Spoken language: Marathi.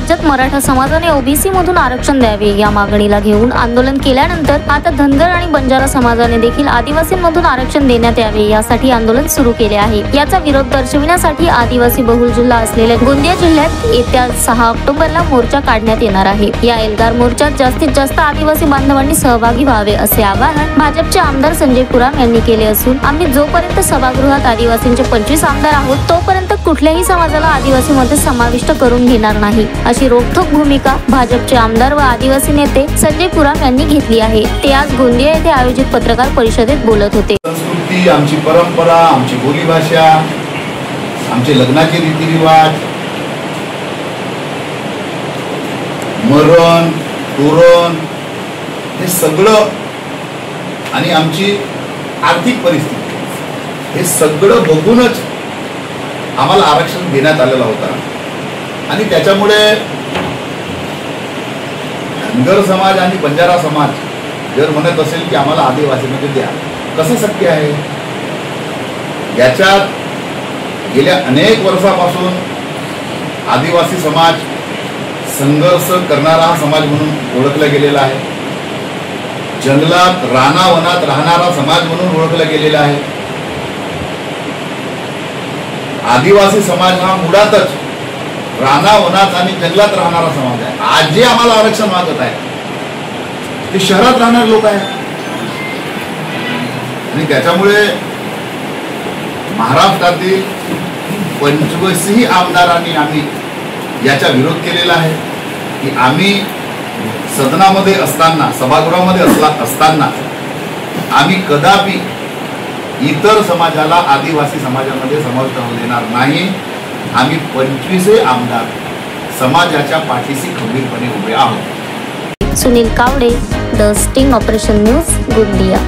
राज्यात मराठा समाजाने ओबीसी मधून आरक्षण द्यावे या मागणीला घेऊन आंदोलन केल्यानंतर आता धनगर आणि बंजारा समाजाने देखील आदिवासींमधून आरक्षण देण्यात यावे यासाठी आंदोलन सुरू केले आहे। याचा विरोध दर्शविण्यासाठी आदिवासी बहुल जिल्हा असलेल्या गोंदिया जिल्ह्यात येत्या 6 ऑक्टोबरला मोर्चा काढण्यात येणार आहे। या एल्गार मोर्चात जास्तीत जास्त आदिवासी बांधवांनी सहभागी व्हावे असे आवाहन भाजपचे आमदार संजय पुराम यांनी केले असून आम्ही जोपर्यंत सभागृहात आदिवासींचे 25 आमदार आहोत तोपर्यंत कुठल्याही समाजाला आदिवासी मध्ये समाविष्ट करून घेणार नाही अशी रोखठोक भूमिका भाजपचे आमदार व आदिवासी नेते संजय पुराम यांनी घेतली आहे। ते आज गोंदिया येथे आयोजित पत्रकार परिषदेत बोलत होते। संस्कृती, आमची परंपरा, आमची बोलीभाषा, आमचे लग्नाचे रीतिरिवाज, मरण, तोरण हे सगळं आणि आमची आर्थिक परिस्थिती हे सगळं बघूनच आम्हाला आरक्षण देण्यात आलेलं होतं आणि त्याच्यामुळे धनगर समाज आणि बंजारा समाज जर म्हणत असेल की आम्हाला आदिवासीमध्ये द्या, कसं शक्य आहे? याच्यात गेल्या अनेक वर्षापासून आदिवासी समाज संघर्ष करणारा समाज म्हणून ओळखला गेलेला आहे। जंगलात रानावनात राहणारा समाज म्हणून ओळखला गेलेला आहे। आदिवासी समाज हा मुळातच रानावनात आणि जंगलात राहणारा समाज आहे। आज जे आम्हाला आरक्षण मागत आहे ते शहरात राहणारे लोक आहेत आणि त्याच्यामुळे महाराष्ट्रातील 25 आमदारांनी आम्ही याचा विरोध केलेला आहे की आम्ही सदनामध्ये असताना, सभागृहामध्ये असताना आम्ही कदापि इतर समाजाला आदिवासी समाजामध्ये समाविष्ट होऊ देणार नाही। आम्ही 25 आमदार समाजाच्या पाठीशी खंबीरपणे उभे आहोत। Sunil Kawade, the sting operation news, Gondia.